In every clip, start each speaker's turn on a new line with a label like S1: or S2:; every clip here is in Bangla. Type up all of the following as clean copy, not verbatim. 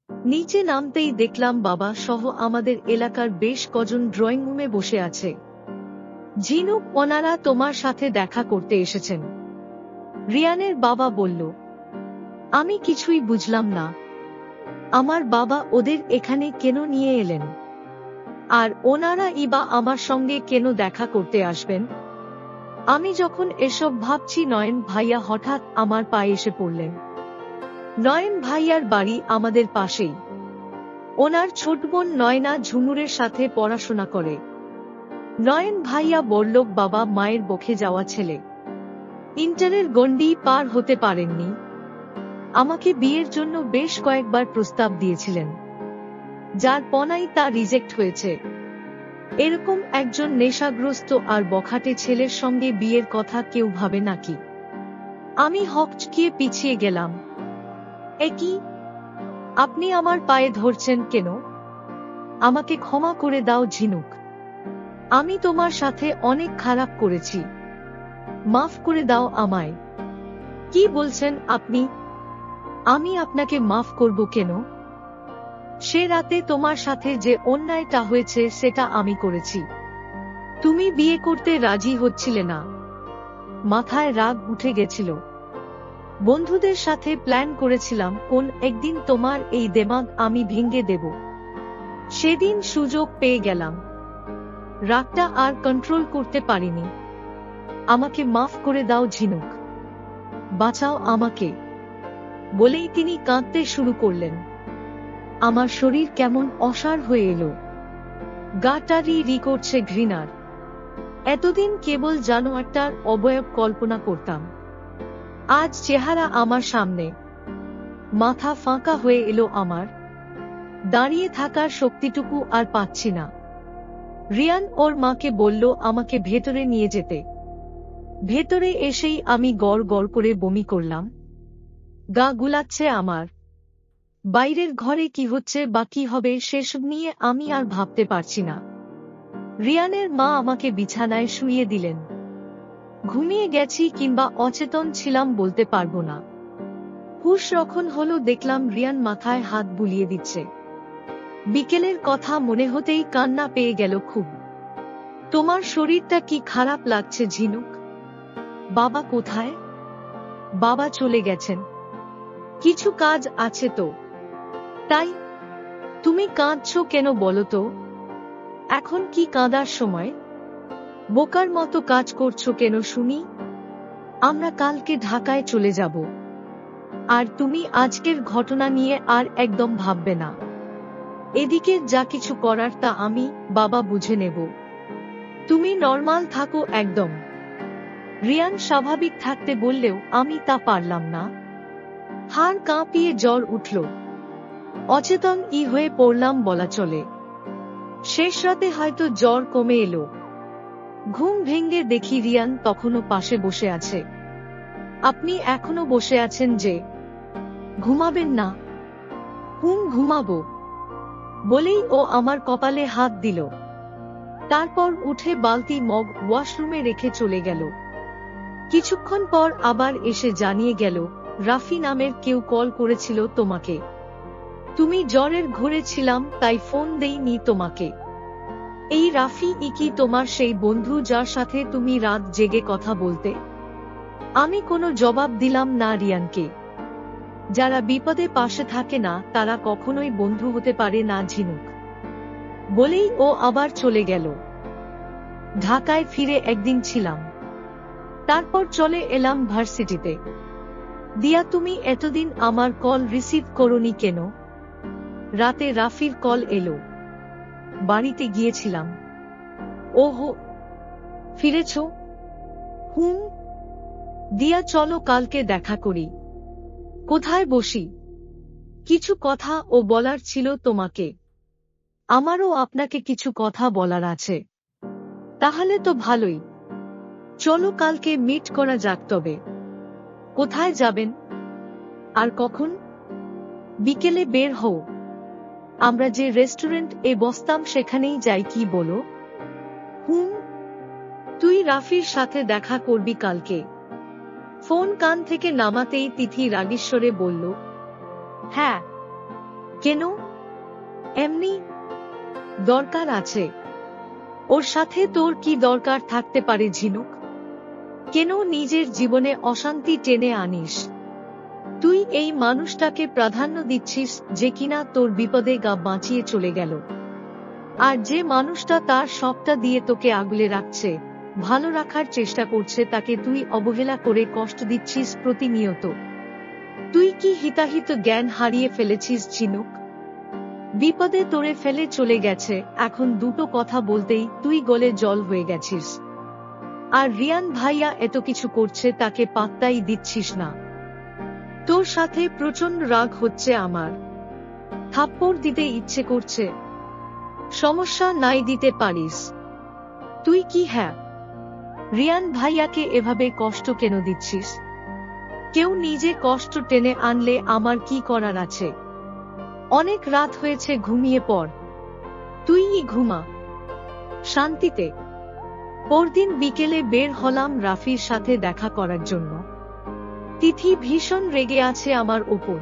S1: নিচে নামতেই দেখলাম বাবা সহ আমাদের এলাকার বেশ কজন ড্রয়িং রুমে বসে আছে। ঝিনুক, ওনারা তোমার সাথে দেখা করতে এসেছেন। রিয়ানের বাবা বলল। আমি কিছুই বুঝলাম না। আমার বাবা ওদের এখানে কেন নিয়ে এলেন? আর ওনারা ইবা আমার সঙ্গে কেন দেখা করতে আসবেন? আমি যখন এসব ভাবছি নয়ন ভাইয়া হঠাৎ আমার পায়ে এসে পড়লেন। নয়ন ভাইয়ার বাড়ি আমাদের পাশেই। ওনার ছোট বোন নয়না ঝুমুরের সাথে পড়াশোনা করে। নয়ন ভাইয়া বড়লোক বাবা মায়ের বকে যাওয়া ছেলে। ইন্টারের গণ্ডি পার হতে পারেননি। আমাকে বিয়ের জন্য বেশ কয়েকবার প্রস্তাব দিয়েছিলেন, যার পনাই তা রিজেক্ট হয়েছে। এরকম একজন নেশাগ্রস্ত আর বখাটে ছেলের সঙ্গে বিয়ের কথা কেউ ভাবে নাকি? আমি হকচকিয়ে পিছিয়ে গেলাম। কি? আপনি আমার পায়ে ধরছেন কেন? আমাকে ক্ষমা করে দাও ঝিনুক। আমি তোমার সাথে অনেক খারাপ করেছি। মাফ করে দাও আমায়। কি বলছেন আপনি? আমি আপনাকে মাফ করব কেন? সে রাতে তোমার সাথে যে অন্যায়টা হয়েছে সেটা আমি করেছি। তুমি বিয়ে করতে রাজি হচ্ছিলে না। মাথায় রাগ উঠে গেছিল। বন্ধুদের সাথে প্ল্যান করেছিলাম কোন একদিন তোমার এই দেমাগ আমি ভেঙে দেব। সেদিন সুযোগ পেয়ে গেলাম। রাগটা আর কন্ট্রোল করতে পারিনি। আমাকে মাফ করে দাও ঝিনুক। বাঁচাও আমাকে। বলেই তিনি কাঁদতে শুরু করলেন। আমার শরীর কেমন অসাড় হয়ে এলো। গাটা রি করছে ঘৃণার। এতদিন কেবল জানোয়ারটার অবয়ব কল্পনা করতাম। আজ চেহারা আমার সামনে। মাথা ফাঁকা হয়ে এলো আমার। দাঁড়িয়ে থাকার শক্তিটুকু আর পাচ্ছি না। রিয়ান ওর মাকে বলল আমাকে ভেতরে নিয়ে যেতে। ভেতরে এসেই আমি গড় গড় করে বমি করলাম। গা গুলাচ্ছে আমার। বাইরের ঘরে কি হচ্ছে বা কি হবে সেসব নিয়ে আমি আর ভাবতে পারছি না। রিয়ানের মা আমাকে বিছানায় শুইয়ে দিলেন। ঘুমিয়ে গেছি কিংবা অচেতন ছিলাম বলতে পারবো না। হুঁশ যখন হলো দেখলাম রিয়ান মাথায় হাত বুলিয়ে দিচ্ছে। বিকেলের কথা মনে হতেই কান্না পেয়ে গেল খুব। তোমার শরীরটা কি খারাপ লাগছে ঝিনুক? বাবা কোথায়? বাবা চলে গেছেন। কিছু কাজ আছে তো। তাই তুমি কাঁদছো কেন বলো তো? এখন কি কাঁদার সময়? বোকার মতো কাজ করছো কেন শুনি? আমরা কালকে ঢাকায় চলে যাব। আর তুমি আজকের ঘটনা নিয়ে আর একদম ভাববে না। এদিকে যা কিছু করার তা আমি, বাবা বুঝে নেব। তুমি নরমাল থাকো একদম। রিয়ান স্বাভাবিক থাকতে বললেও আমি তা পারলাম না। হাড় কাঁপিয়ে জ্বর উঠল। অচেতন হয়ে পড়লাম বলা চলে। শেষ রাতে হয়তো জ্বর কমে এলো। ঘুম ভেঙে দেখি রিয়ান তখনও পাশে বসে আছে। আপনি এখনো বসে আছেন যে? ঘুমাবেন না? ঘুমাবো। বলেই ও আমার কপালে হাত দিল। তারপর উঠে বালতি মগ ওয়াশরুমে রেখে চলে গেল। কিছুক্ষণ পর আবার এসে জানিয়ে গেল, রাফি নামের কেউ কল করেছিল তোমাকে। তুমি জ্বরের ঘোরে ছিলাম তাই ফোন দেইনি তোমাকে। এই রাফি কি তোমার সেই বন্ধু যার সাথে তুমি রাত জেগে কথা বলতে? আমি কোনো জবাব দিলাম না রিয়ানকে। যারা বিপদে পাশে থাকে না তারা কখনোই বন্ধু হতে পারে না ঝিনুক। বলেই ও আবার চলে গেল। ঢাকায় ফিরে একদিন ছিলাম। তারপর চলে এলাম ভার্সিটিতে। দিয়া তুমি এতদিন আমার কল রিসিভ করোনি কেন? রাতে রাফির কল এলো। বাড়িতে গিয়েছিলাম। ওহো, ফিরেছ? দিয়া চলো কালকে দেখা করি। কোথায় বসি? কিছু কথা ও বলার ছিল তোমাকে। আমারও আপনাকে কিছু কথা বলার আছে। তাহলে তো ভালোই। চলো কালকে মিট করা যাক তবে। কোথায় যাবেন? আর কখন? বিকেলে বের হও। আমরা যে রেস্টুরেন্ট বসতাম সেখানেই যাই কি বলো? তুই রাফির সাথে দেখা করবি কালকে? ফোন কান থেকে নামাতেই তিথি রাগেশ্বরে বলল, হ্যাঁ। কেন? এমনি দরকার আছে। ওর সাথে তোর কি দরকার থাকতে পারে ঝিনুক? কেন নিজের জীবনে অশান্তি টেনে আনিস? তুই এই মানুষটাকে প্রাধান্য দিচ্ছিস যে কিনা তোর বিপদে গা বাঁচিয়ে চলে গেল, আর যে মানুষটা তার সবটা দিয়ে তোকে আগলে রাখছে, ভালো রাখার চেষ্টা করছে, তাকে তুই অবহেলা করে কষ্ট দিচ্ছিস প্রতিনিয়ত। তুই কি হিতাহিত জ্ঞান হারিয়ে ফেলেছিস ঝিনুক? বিপদে তোরে ফেলে চলে গেছে, এখন দুটো কথা বলতেই তুই গলে জল হয়ে গেছিস। আর রিয়ান ভাইয়া এত কিছু করছে, তাকে পাত্তাই দিচ্ছিস না। তোর সাথে প্রচন্ড রাগ হচ্ছে আমার। থাপ্পড় দিতে ইচ্ছে করছে। সমস্যা নাই, দিতে পারিস। তুই কি হ্যাঁ রিয়ান ভাইয়াকে এভাবে কষ্ট কেন দিচ্ছিস? কেউ নিজে কষ্ট টেনে আনলে আমার কি করার আছে? অনেক রাত হয়েছে, ঘুমিয়ে পড়। তুই ঘুমা শান্তিতে। পরদিন বিকেলে বের হলাম রাফির সাথে দেখা করার জন্য। তিথি ভীষণ রেগে আছে আমার ওপর।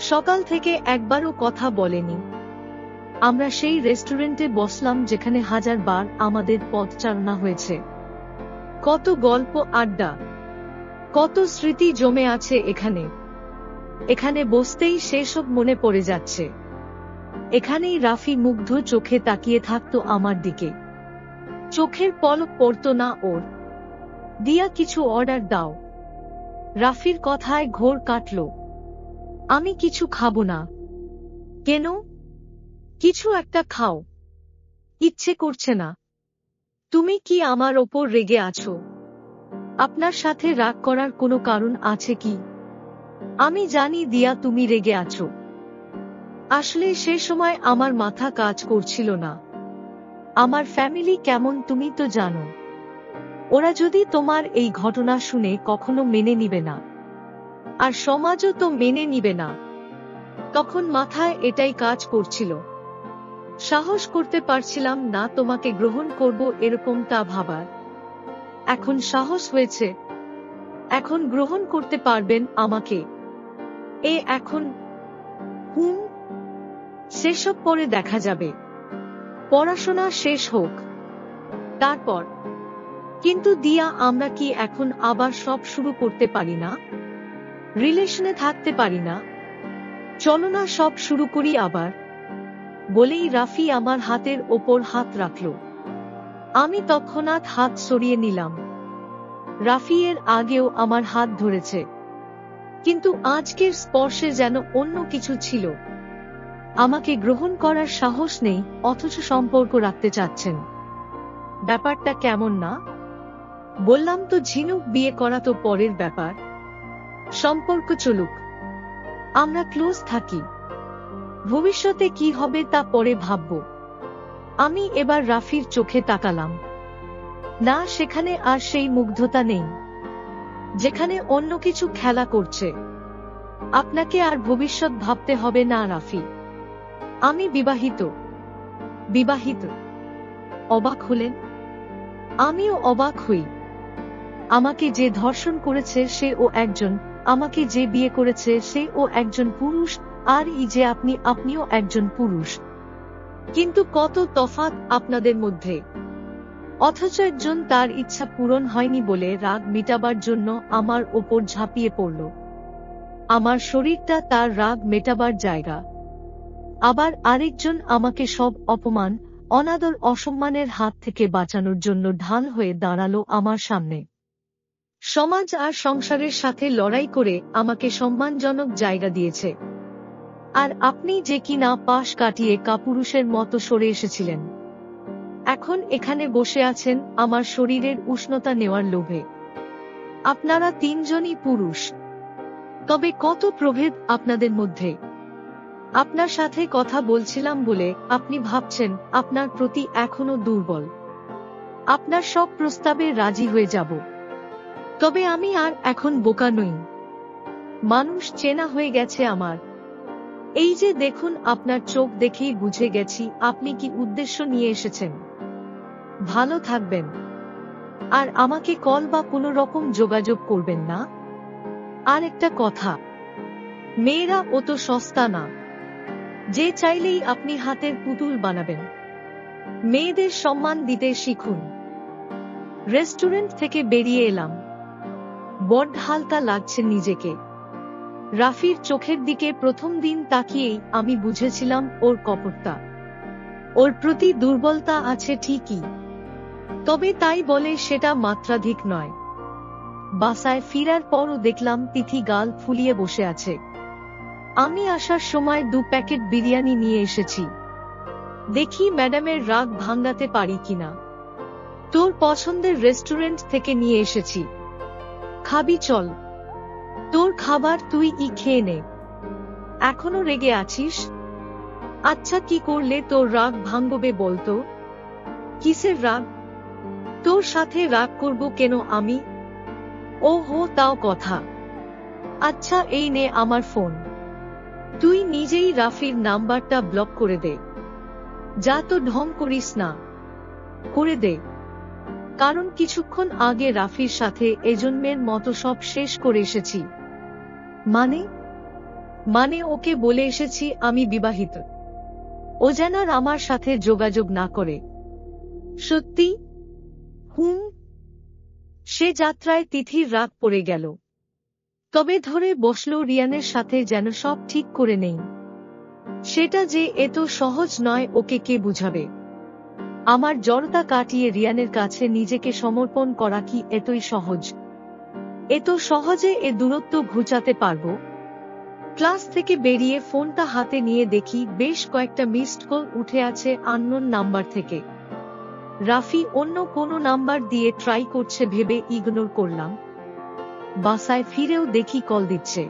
S1: সকাল থেকে একবারও কথা বলেনি। আমরা সেই রেস্টুরেন্টে বসলাম যেখানে 1000 বার আমাদের পথচারণা হয়েছে। কত গল্প আড্ডা, কত স্মৃতি জমে আছে এখানে। এখানে বসতেই সেসব মনে পড়ে যাচ্ছে। এখানেই রাফি মুগ্ধ চোখে তাকিয়ে থাকতো আমার দিকে। চোখের পলক পড়তো না ওর। দিয়া কিছু অর্ডার দাও। রাফির কথায় ঘোর কাটল। আমি কিছু খাবো না। কেন? কিছু একটা খাও। ইচ্ছে করছে না। তুমি কি আমার ওপর রেগে আছো? আপনার সাথে রাগ করার কোনো কারণ আছে কি? আমি জানি দিয়া তুমি রেগে আছো। আসলে সে সময় আমার মাথা কাজ করছিল না। আমার ফ্যামিলি কেমন তুমি তো জানো। ওরা যদি তোমার এই ঘটনা শুনে কখনো মেনে নিবে না, আর সমাজও তো মেনে নিবে না। তখন মাথায় এটাই কাজ করছিল। সাহস করতে পারছিলাম না তোমাকে গ্রহণ করব এরকমটা ভাবার। এখন সাহস হয়েছে। এখন গ্রহণ করতে পারবেন আমাকে? এখন সেসব পরে দেখা যাবে। পড়াশোনা শেষ হোক, তারপর। কিন্তু দিয়া আমরা কি এখন আবার সব শুরু করতে পারি না? রিলেশনে থাকতে পারি না? চলো না সব শুরু করি আবার। বলেই রাফি আমার হাতের ওপর হাত রাখল। আমি তৎক্ষণাৎ হাত সরিয়ে নিলাম। রাফি এর আগেও আমার হাত ধরেছে, কিন্তু আজকের স্পর্শে যেন অন্য কিছু ছিল। আমাকে গ্রহণ করার সাহস নেই, অথচ সম্পর্ক রাখতে চাচ্ছেন। ব্যাপারটা কেমন না? বললাম তো ঝিনুক, বিয়ে করা তো পরের ব্যাপার। সম্পর্ক চলুক, আমরা ক্লোজ থাকি। ভবিষ্যতে কি হবে তা পরে ভাবব। আমি এবার রাফির চোখে তাকালাম। না, সেখানে আর সেই মুগ্ধতা নেই, যেখানে অন্য কিছু খেলা করছে। আপনাকে আর ভবিষ্যৎ ভাবতে হবে না রাফি। আমি বিবাহিত। বিবাহিত? অবাক হলেন? আমিও অবাক হই। আমাকে যে ধর্ষণ করেছে সে ও একজন, আমাকে যে বিয়ে করেছে সে ও একজন পুরুষ, আর এই যে আপনিও একজন পুরুষ। কিন্তু কত তফাৎ আপনাদের মধ্যে। অথচ একজন তার ইচ্ছা পূরণ হয়নি বলে রাগ মেটাবার জন্য আমার ওপর ঝাঁপিয়ে পড়ল। আমার শরীরটা তার রাগ মেটাবার জায়গা। আবার আরেকজন আমাকে সব অপমান, অনাদর, অসম্মানের হাত থেকে বাঁচানোর জন্য ঢাল হয়ে দাঁড়ালো আমার সামনে। সমাজ আর সংসারের সাথে লড়াই করে আমাকে সম্মানজনক জায়গা দিয়েছে। আর আপনি যে কিনা পাশ কাটিয়ে কাপুরুষের মতো সরে এসেছিলেন, এখন এখানে বসে আছেন আমার শরীরের উষ্ণতা নেওয়ার লোভে। আপনারা তিনজনই পুরুষ, তবে কত প্রভেদ আপনাদের মধ্যে। আপনার সাথে কথা বলছিলাম বলে আপনি ভাবছেন আপনার প্রতি এখনো দুর্বল। আপনার সব প্রস্তাবে রাজি হয়ে যাব। তবে আমি আর এখন বোকা নই। মানুষ চেনা হয়ে গেছে আমার। এই যে দেখুন, আপনার চোখ দেখেই বুঝে গেছি আপনি কি উদ্দেশ্য নিয়ে এসেছেন। ভালো থাকবেন। আর আমাকে কল বা কোনো রকম যোগাযোগ করবেন না। আর একটা কথা, মেয়েরা অত সস্তা না। যে চাইলেই আপনি হাতের পুতুল বানাবেন। মেয়েদের সম্মান দিতে শিখুন। রেস্টুরেন্ট থেকে বেরিয়ে এলাম। বড্ড হালকা লাগছে নিজেকে। রাফির চোখের দিকে প্রথম দিন তাকিয়েই আমি বুঝেছিলাম ওর কপটতা। ওর প্রতি দুর্বলতা আছে ঠিকই, তবে তাই বলে সেটা মাত্রাধিক নয়। বাসায় ফিরার পরও দেখলাম তিথি গাল ফুলিয়ে বসে আছে। আমি আসার সময় 2 প্যাকেট বিরিয়ানি নিয়ে এসেছি। দেখি ম্যাডামের রাগ ভাঙাতে পারি কিনা। তোর পছন্দের রেস্টুরেন্ট থেকে নিয়ে এসেছি, খাবি চল। তোর খাবার তুই খেয়ে নে। এখনো রেগে আছিস? আচ্ছা, কি করলে তোর রাগ ভাঙবে বলতো? কিসের রাগ? তোর সাথে রাগ করব কেন আমি? ও হো, তাও কথা। আচ্ছা, এই নে আমার ফোন। তুই নিজেই রাফির নাম্বারটা ব্লক করে দে। যা তো ঢং করিস না, করে দে। কারণ কিছুক্ষণ আগে রাফির সাথে এজন্মের মতো সব শেষ করে এসেছি। মানে ওকে বলে এসেছি আমি বিবাহিত। ও যেন আর আমার সাথে যোগাযোগ না করে। সত্যি? হুম। সে যাত্রায় তিথির রাগ পড়ে গেল। তবে ধরে বসল রিয়ানের সাথে যেন সব ঠিক করে নেই। সেটা যে এত সহজ নয় ওকে কে বুঝাবে? আমার জড়তা কাটিয়ে রিয়ানের কাছে নিজেকে সমর্পণ করা কি এতই সহজ? এত সহজে এ দূরত্ব ঘুচাতে পারবো? ক্লাস থেকে বেরিয়ে ফোনটা হাতে নিয়ে দেখি বেশ কয়েকটা মিসড কল উঠে আছে আননোন নাম্বার থেকে। রাফি অন্য কোনো নাম্বার দিয়ে ট্রাই করছে ভেবে ইগনোর করলাম। বাসায় ফিরেও দেখি কল দিচ্ছে।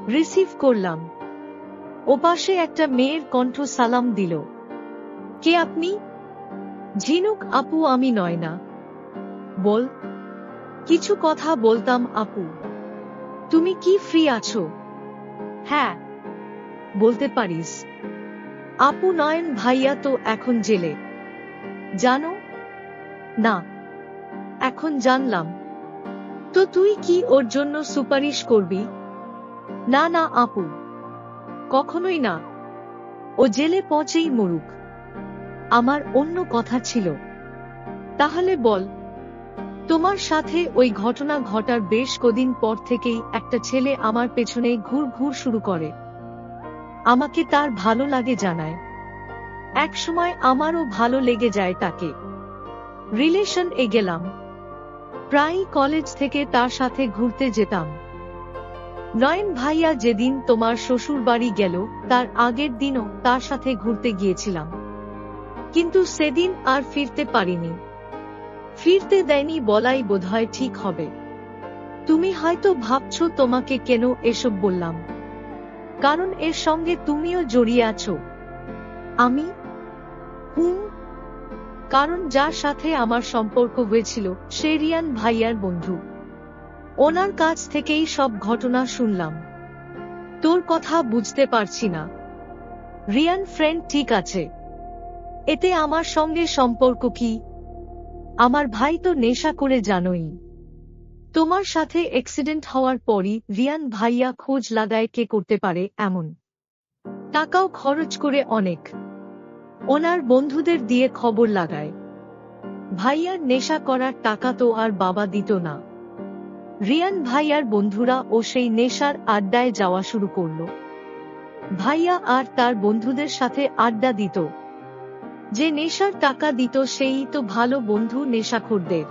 S1: রিসিভ করলাম। ওপাশে একটা মেয়ের কণ্ঠ সালাম দিল। কে আপনি? ঝিনুক আপু। আমি নয়না। বল। কিছু কথা বলতাম আপু। তুমি কি ফ্রি আছো? হ্যাঁ, বলতে পারিস। আপু, নয়ন ভাইয়া তো এখন জেলে, জানো? না, এখন জানলাম। তো তুই কি ওর জন্য সুপারিশ করবি? না না আপু, কখনোই না। ও জেলে পৌঁছেই মরুক। আমার অন্য কথা ছিল। তাহলে বল। তোমার সাথে ওই ঘটনা ঘটার বেশ কদিন পর থেকেই একটা ছেলে আমার পেছনে ঘুর ঘুর শুরু করে। আমাকে তার ভালো লাগে জানায়। এক সময় আমারও ভালো লেগে যায় তাকে। রিলেশন এ গেলাম। প্রায়ই কলেজ থেকে তার সাথে ঘুরতে যেতাম। নয়ন ভাইয়া যেদিন তোমার শ্বশুর বাড়ি গেল তার আগের দিনও তার সাথে ঘুরতে গিয়েছিলাম, কিন্তু সেদিন আর ফিরতে পারিনি। ফিরতে দেয়নি বলাই বোধহয় ঠিক হবে। তুমি হয়তো ভাবছো তোমাকে কেন এসব বললাম, কারণ এর সঙ্গে তুমিও জড়িয়ে আছো। আমি? হুম। কারণ যার সাথে আমার সম্পর্ক হয়েছিল সে রিয়ান ভাইয়ার বন্ধু। ওনার কাছ থেকেই সব ঘটনা শুনলাম। তোর কথা বুঝতে পারছি না। রিয়ান ফ্রেন্ড ঠিক আছে, এতে আমার সঙ্গে সম্পর্ক কি? আমার ভাই তো নেশা করে জানোই। তোমার সাথে অ্যাক্সিডেন্ট হওয়ার পরই রিয়ান ভাইয়া খোঁজ লাগায় কে করতে পারে এমন। টাকাও খরচ করে অনেক। ওনার বন্ধুদের দিয়ে খবর লাগায়। ভাইয়ার নেশা করার টাকা তো আর বাবা দিত না। রিয়ান ভাইয়ার বন্ধুরা ও সেই নেশার আড্ডায় যাওয়া শুরু করল। ভাইয়া আর তার বন্ধুদের সাথে আড্ডা দিত। যে নেশার টাকা দিত সেই তো ভালো বন্ধু নেশাখোরদের।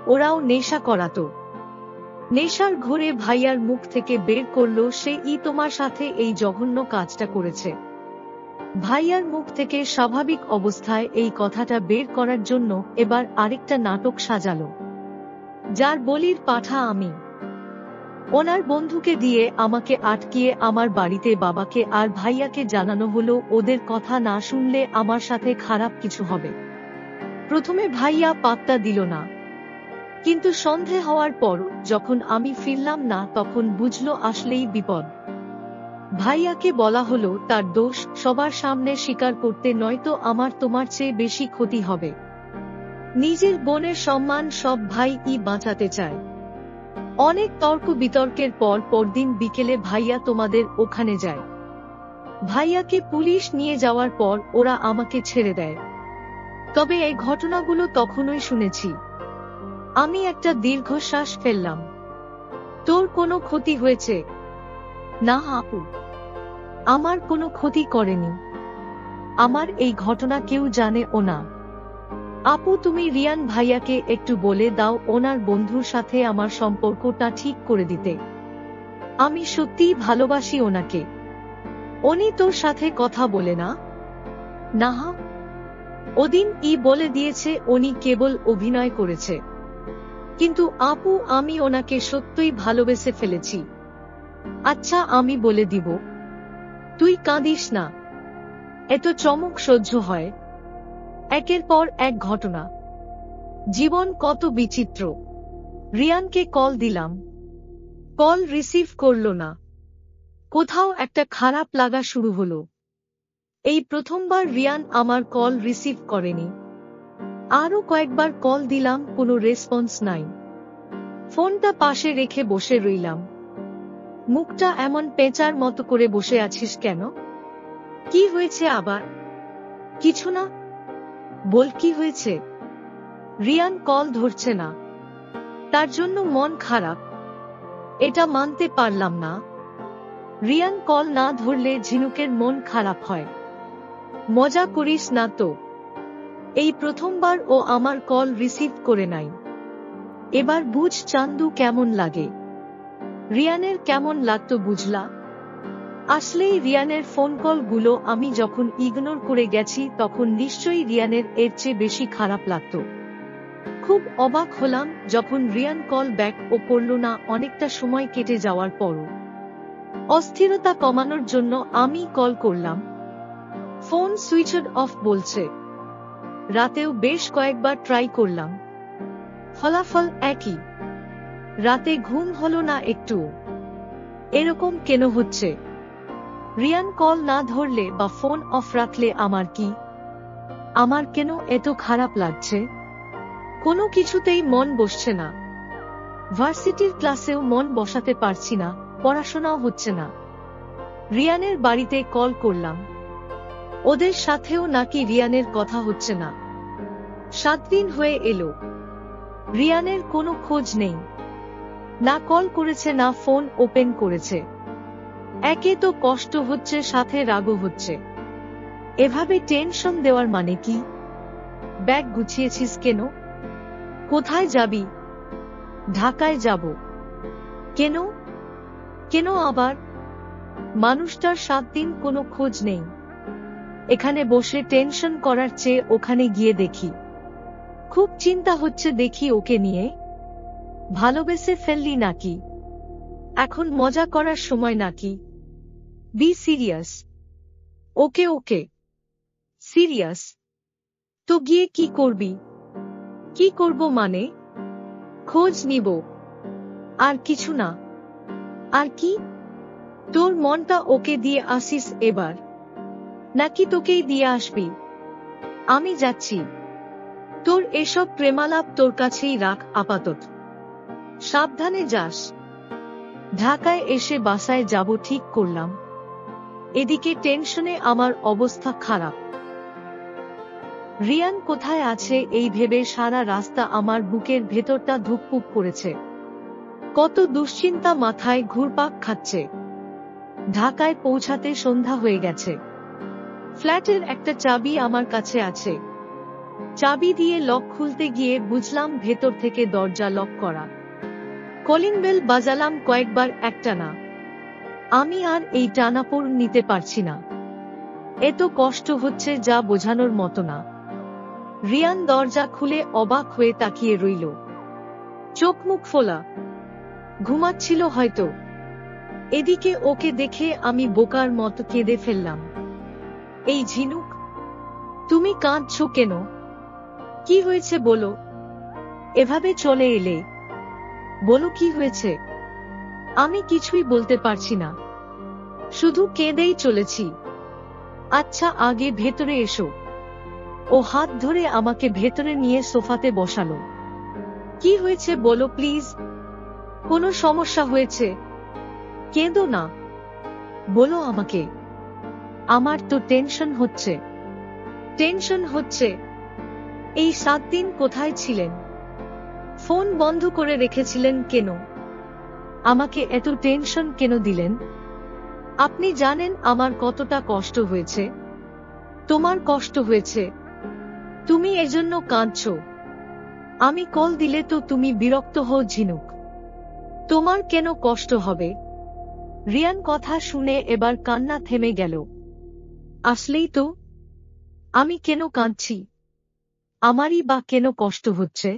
S1: ওরাও নেশা করাতো। নেশার ঘোরে ভাইয়ার মুখ থেকে বের করল সেই তোমার সাথে এই জঘন্য কাজটা করেছে। ভাইয়ার মুখ থেকে স্বাভাবিক অবস্থায় এই কথাটা বের করার জন্য এবার আরেকটা নাটক সাজালো, যার বলির পাঠা আমি। ওনার বন্ধুকে দিয়ে আমাকে আটকিয়ে আমার বাড়িতে বাবাকে আর ভাইয়াকে জানানো হলো ওদের কথা না শুনলে আমার সাথে খারাপ কিছু হবে। প্রথমে ভাইয়া পাত্তা দিল না, কিন্তু সন্ধে হওয়ার পর যখন আমি ফিরলাম না তখন বুঝলো আসলেই বিপদ। ভাইয়াকে বলা হলো তার দোষ সবার সামনে স্বীকার করতে, নয়তো আমার তোমার চেয়ে বেশি ক্ষতি হবে। নিজের বোনের সম্মান সব ভাইই বাঁচাতে চায়। অনেক তর্ক বিতর্কের পর পরদিন বিকেলে ভাইয়া তোমাদের ওখানে যায়। ভাইয়াকে পুলিশ নিয়ে যাওয়ার পর ওরা আমাকে ছেড়ে দেয়। তবে এই ঘটনাগুলো তখনই শুনেছি। আমি একটা দীর্ঘশ্বাস ফেললাম। তোর কোনো ক্ষতি হয়েছে? না আপু, আমার কোনো ক্ষতি করেনি। আমার এই ঘটনা কেউ জানেও না। আপু, তুমি রিয়ান ভাইয়াকে একটু বলে দাও ওনার বন্ধুর সাথে আমার সম্পর্কটা ঠিক করে দিতে। আমি সত্যিই ভালোবাসি ওনাকে। উনি তোর সাথে কথা বলে না? না, ওদিন বলে দিয়েছে উনি কেবল অভিনয় করেছে। কিন্তু আপু, আমি ওনাকে সত্যই ভালোবেসে ফেলেছি। আচ্ছা, আমি বলে দিব। তুই কাঁদিস না। এত চমক সহ্য হয়? একের পর এক ঘটনা। জীবন কত বিচিত্র। রিয়ানকে কল দিলাম, কল রিসিভ করলো না। কোথাও একটা খারাপ লাগা শুরু হলো। এই প্রথমবার রিয়ান আমার কল রিসিভ করেনি। আরো কয়েকবার কল দিলাম, কোনো রেসপন্স নাই। ফোনটা পাশে রেখে বসে রইলাম। মুখটা এমন পেঁচার মতো করে বসে আছিস কেন? কি হয়েছে আবার? কিছু না, বল কি হয়েছে? রিয়ান কল ধরছে না। তার জন্য মন খারাপ? এটা মানতে পারলাম না। রিয়ান কল না ধরলে ঝিনুকের মন খারাপ হয়। মজা করিস না তো। এই প্রথমবার ও আমার কল রিসিভ করে নাই। এবার বুঝ চান্দু কেমন লাগে। রিয়ানের কেমন লাগতো বুঝলা? আসলেই রিয়ানের ফোন কল গুলো আমি যখন ইগনোর করে গেছি তখন নিশ্চয়ই রিয়ানের এর চেয়ে বেশি খারাপ লাগতো। খুব অবাক হলাম যখন রিয়ান কল ব্যাক ও করল না অনেকটা সময় কেটে যাওয়ার পরও। অস্থিরতা কমানোর জন্য আমি কল করলাম। ফোন সুইচড অফ বলছে। রাতেও বেশ কয়েকবার ট্রাই করলাম, ফলাফল একই। রাতে ঘুম হলো না একটু। এরকম কেন হচ্ছে? রিয়ান কল না ধরলে বা ফোন অফ রাখলে আমার কি? আমার কেন এত খারাপ লাগছে? কোনো কিছুতেই মন বসছে না। ভার্সিটির ক্লাসেও মন বসাতে পারছি না, পড়াশোনাও হচ্ছে না। রিয়ানের বাড়িতে কল করলাম। ওদের সাথেও নাকি রিয়ানের কথা হচ্ছে না। 7 দিন হয়ে এলো, রিয়ানের কোনো খোঁজ নেই। না কল করেছে না ফোন ওপেন করেছে। একে তো কষ্ট হচ্ছে, সাথে রাগও হচ্ছে। এভাবে টেনশন দেওয়ার মানে কি? ব্যাগ গুছিয়েছিস কেন? কোথায় যাবি? ঢাকায় যাব। কেন? কেন আবার? মানুষটার 7 দিন কোনো খোঁজ নেই। এখানে বসে টেনশন করার চেয়ে ওখানে গিয়ে দেখি। খুব চিন্তা হচ্ছে দেখি ওকে নিয়ে। ভালোবেসে ফেললি নাকি? এখন মজা করার সময় নাকি? Be serious. Okay okay, serious. তো গিয়ে কি করবি? কি করব মানে? খোঁজ নিব। আর কিছু না। আর কি? তোর মনটা ওকে দিয়ে আসিস এবার, নাকি তোকেই দিয়ে আসবি? আমি যাচ্ছি। তোর এসব প্রেমালাপ তোর কাছেই রাখ আপাতত। সাবধানে যাস। ঢাকায় এসে বাসায় যাব ঠিক করলাম। এদিকে টেনশনে আমার অবস্থা খারাপ। রিয়ান কোথায় আছে এই ভেবে সারা রাস্তা আমার বুকের ভেতরটা ধুকপুক করেছে। কত দুশ্চিন্তা মাথায় ঘুরপাক খাচ্ছে। ঢাকায় পৌঁছাতে সন্ধ্যা হয়ে গেছে। ফ্ল্যাটের একটা চাবি আমার কাছে আছে। চাবি দিয়ে লক খুলতে গিয়ে বুঝলাম ভেতর থেকে দরজা লক করা। কলিং বেল বাজালাম কয়েকবার, একটা না। আমি আর এই টানাপোড়েন নিতে পারছি না। এত কষ্ট হচ্ছে যা বোঝানোর মতো না। রিয়ান দরজা খুলে অবাক হয়ে তাকিয়ে রইল। চোখ মুখ ফোলা। ঘুমাচ্ছিল হয়তো। এদিকে ওকে দেখে আমি বোকার মতো কেঁদে ফেললাম। এই ঝিনুক, তুমি কাঁদছো কেন? কি হয়েছে বলো? এভাবে চলে এলে? বলো কি হয়েছে? আমি কিছুই বলতে পারছি না, শুধু কেঁদেই চলেছি। আচ্ছা আগে ভেতরে এসো। ও হাত ধরে আমাকে ভেতরে নিয়ে সোফাতে বসালো। কি হয়েছে বলো প্লিজ। কোনো সমস্যা হয়েছে? কেঁদো না, বলো আমাকে। আমার তো টেনশন হচ্ছে। এই 7 দিন কোথায় ছিলেন? ফোন বন্ধ করে রেখেছিলেন কেন? আমাকে এত টেনশন কেন দিলেন? আপনি জানেন আমার কতটা কষ্ট হয়েছে। তোমার কষ্ট হয়েছে, তুমি এজন্য কাঁদছো। আমি কল দিলে তো তুমি বিরক্ত হও ঝিনুক। তোমার কেন কষ্ট হবে? রিয়ান কথা শুনে এবার কান্না থেমে গেল। আসলেই তো, আমি কেন কাঁদছি? আমারই বা কেন কষ্ট হচ্ছে?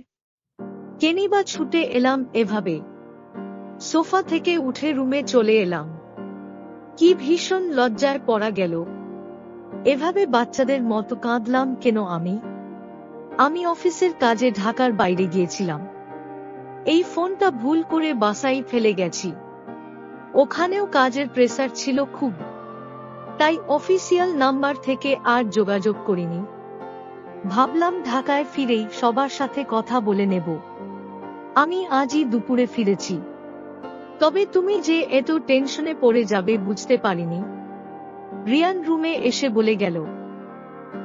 S1: কেনই বা ছুটে এলাম এভাবে? সোফা থেকে উঠে রুমে চলে এলাম। কি ভীষণ লজ্জায় পড়া গেল। এভাবে বাচ্চাদের মতো কাঁদলাম কেন আমি অফিসের কাজে ঢাকার বাইরে গিয়েছিলাম। এই ফোনটা ভুল করে বাসায় ফেলে গেছি। ওখানেও কাজের প্রেসার ছিল খুব, তাই অফিসিয়াল নাম্বার থেকে আর যোগাযোগ করিনি। ভাবলাম ঢাকায় ফিরেই সবার সাথে কথা বলে নেব। আমি আজই দুপুরে ফিরেছি। তবে তুমি যে এত টেনশনে পড়ে যাবে বুঝতে পারিনি। রিয়ান রুমে এসে বলে গেল।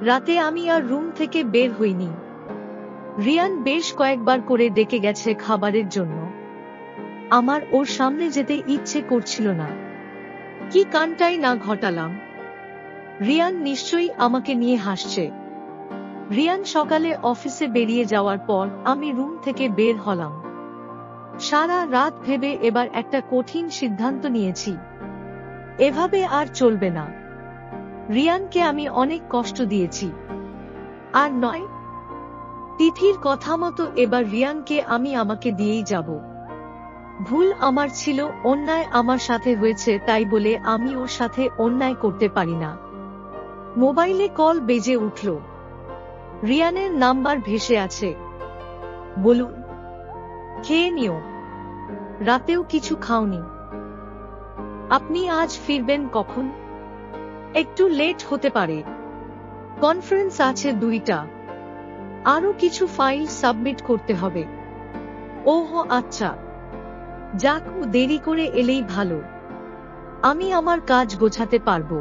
S1: রাতে আমি আর রুম থেকে বের হইনি। রিয়ান বেশ কয়েকবার করে ডেকে গেছে খাবারের জন্য। আমার ওর সামনে যেতে ইচ্ছে করছিল না। কি কানটাই না ঘটালাম। রিয়ান নিশ্চয়ই আমাকে নিয়ে হাসছে। রিয়ান সকালে অফিসে বেরিয়ে যাওয়ার পর আমি রুম থেকে বের হলাম। সারা রাত ভেবে এবার একটা কঠিন সিদ্ধান্ত নিয়েছি। এভাবে আর চলবে না। রিয়ানকে আমি অনেক কষ্ট দিয়েছি। আর নয়, তিথির কথা মতো এবার রিয়ানকে আমি আমাকে দিয়েই যাব। ভুল আমার ছিল, অন্যায় আমার সাথে হয়েছে, তাই বলে আমি ওর সাথে অন্যায় করতে পারি না। মোবাইলে কল বেজে উঠল। রিয়ানের নাম্বার ভেসে আছে। বলুন। খেয়ে নিও। রাতেও কিছু খাওনি। আপনি আজ ফিরবেন কখন? একটু লেট হতে পারে। কনফারেন্স আছে 2টা। আরো কিছু ফাইল সাবমিট করতে হবে। ওহ আচ্ছা, যাক, দেরি করে এলেই ভালো। আমি আমার কাজ গোছাতে পারবো।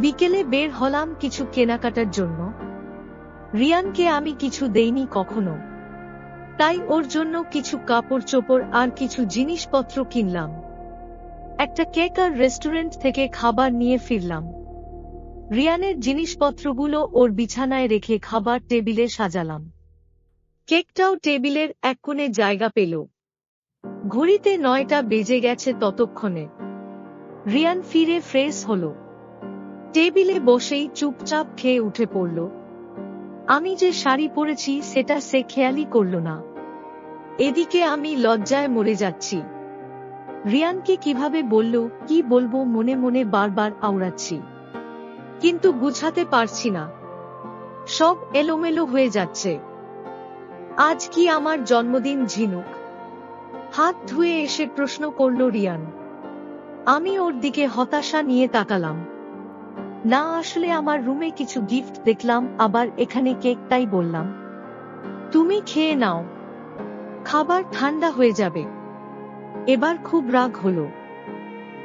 S1: বিকেলে বের হলাম কিছু কেনাকাটার জন্য। রিয়ানকে আমি কিছু দেইনি কখনো, তাই ওর জন্য কিছু কাপড় চোপড় আর কিছু জিনিসপত্র কিনলাম। একটা কেক আর রেস্টুরেন্ট থেকে খাবার নিয়ে ফিরলাম। রিয়ানের জিনিসপত্রগুলো ওর বিছানায় রেখে খাবার টেবিলে সাজালাম। কেকটাও টেবিলের এক কোণে জায়গা পেল। ঘড়িতে 9টা বেজে গেছে ততক্ষণে। রিয়ান ফিরে ফ্রেশ হলো। টেবিলে বসেই চুপচাপ খেয়ে উঠে পড়ল। আমি যে শাড়ি পরেছি সেটা সে খেয়ালই করল না। এদিকে আমি লজ্জায় মরে যাচ্ছি। রিয়ানকে কিভাবে কি বলবো মনে মনে বারবার আওড়াচ্ছি, কিন্তু গুছাতে পারছি না। সব এলোমেলো হয়ে যাচ্ছে। আজ কি আমার জন্মদিন ঝিনুক? হাত ধুয়ে এসে প্রশ্ন করল রিয়ান। আমি ওর দিকে হতাশা নিয়ে তাকালাম। না, আসলে আমার রুমে কিছু গিফট দেখলাম, আবার এখানে কেক, তাই বললাম তুমি খেয়ে নাও, খাবার ঠান্ডা হয়ে যাবে। এবার খুব রাগ হলো।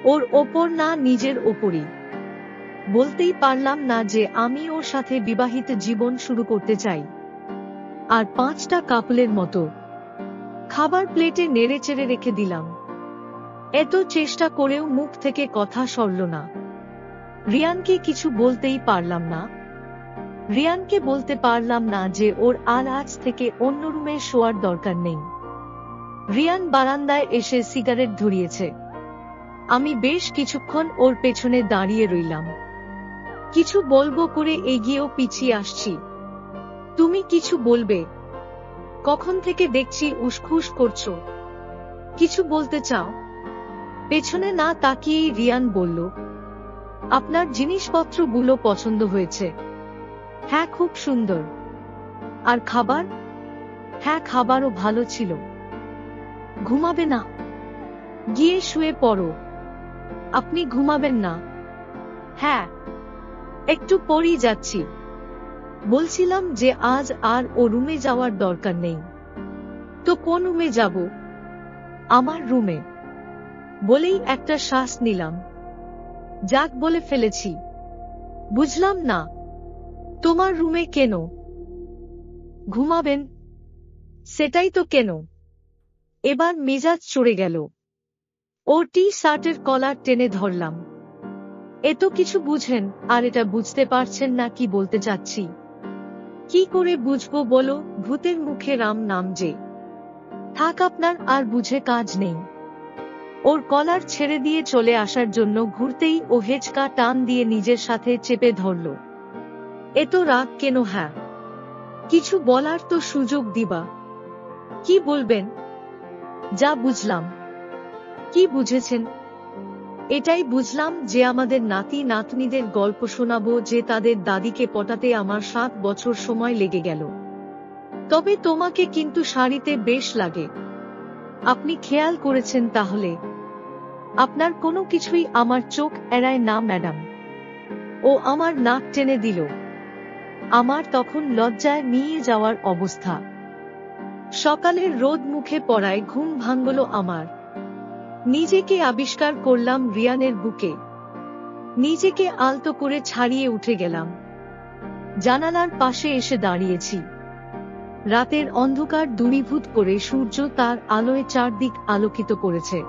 S1: ওর ওপর না, নিজের ওপরই। বলতেই পারলাম না যে আমি ওর সাথে বিবাহিত জীবন শুরু করতে চাই। আর 5টা কাপলের মতো খাবার প্লেটে নেড়েচেড়ে রেখে দিলাম। এত চেষ্টা করেও মুখ থেকে কথা সরল না। রিয়ানকে কিছু বলতেই পারলাম না। রিয়ানকে বলতে পারলাম না যে ওর আর আজ থেকে অন্য রুমে শোয়ার দরকার নেই। রিয়ান বারান্দায় এসে সিগারেট ধরিয়েছে। আমি বেশ কিছুক্ষণ ওর পেছনে দাঁড়িয়ে রইলাম। কিছু বলবো করে এগিয়েও পিছিয়ে আসছি। তুমি কিছু বলবে? কখন থেকে দেখছি উসখুস করছো। কিছু বলতে চাও? পেছনে না তাকিয়েই রিয়ান বলল, আপনার জিনিসপত্রগুলো পছন্দ হয়েছে। হ্যাঁ, খুব সুন্দর। আর খাবার? হ্যাঁ, খাবারও ভালো ছিল। ঘুমাবে না? গিয়ে শুয়ে পড়ো। আপনি ঘুমাবেন না? হ্যাঁ, একটু পরেই যাচ্ছি। বলছিলাম যে আজ আর ও রুমে যাওয়ার দরকার নেই। তো কোন রুমে যাব? আমার রুমে। বলেই একটা শ্বাস নিলাম। যাক, বলে ফেলেছি। বুঝলাম না, তোমার রুমে কেন ঘুমাবেন? সেটাই তো কেন? এবার মেজাজ চড়ে গেল। ওর টি শার্টের কলার টেনে ধরলাম। এত কিছু বুঝেন আর এটা বুঝতে পারছেন না কি বলতে চাচ্ছি? কি করে বুঝবো বলো? ভূতের মুখে রাম নাম যে। থাক, আপনার আর বুঝে কাজ নেই। ওর কলার ছেড়ে দিয়ে চলে আসার জন্য ঘুরতেই ও হেঁচকা টান দিয়ে নিজের সাথে চেপে ধরল। এত রাগ কেন? হ্যাঁ, কিছু বলার তো সুযোগ দিবা। কি বলবেন? যা বুঝলাম। কি বুঝেছেন? এটাই বুঝলাম যে আমাদের নাতি নাতনিদের গল্প শোনাবো যে তাদের দাদিকে পটাতে আমার 7 বছর সময় লেগে গেল। তবে তোমাকে কিন্তু শাড়িতে বেশ লাগে। আপনি খেয়াল করেছেন তাহলে? আপনার কোনো কিছুই আমার চোখ এড়ায় না ম্যাডাম। ও আমার নাক টেনে দিল। আমার তখন লজ্জায় মিয়ে যাওয়ার অবস্থা। সকালের রোদ মুখে পড়ায় ঘুম ভাঙল আমার। নিজেকে আবিষ্কার করলাম রিয়ানের বুকে। নিজেকে আলতো করে ছাড়িয়ে উঠে গেলাম। জানালার পাশে এসে দাঁড়িয়েছি। রাতের অন্ধকার দূরীভূত করে সূর্য তার আলোয় চারদিক আলোকিত করেছে।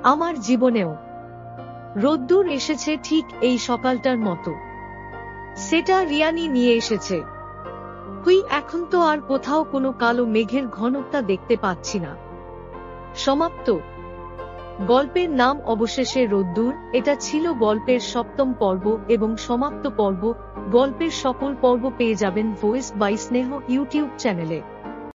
S1: আমার জীবনেও রোদ্দুর এসেছে ঠিক এই সকালটার মতো। সেটা রিয়ানি নিয়ে এসেছে। এখন তো আর কোথাও কোনো কালো মেঘের ঘনত্ব দেখতে পাচ্ছি না। সমাপ্ত। গল্পের নাম অবশেষে রোদ্দুর। এটা ছিল গল্পের 7ম পর্ব এবং সমাপ্ত পর্ব। গল্পের সকল পর্ব পেয়ে যাবেন ভয়েস বাই স্নেহ ইউটিউব চ্যানেলে।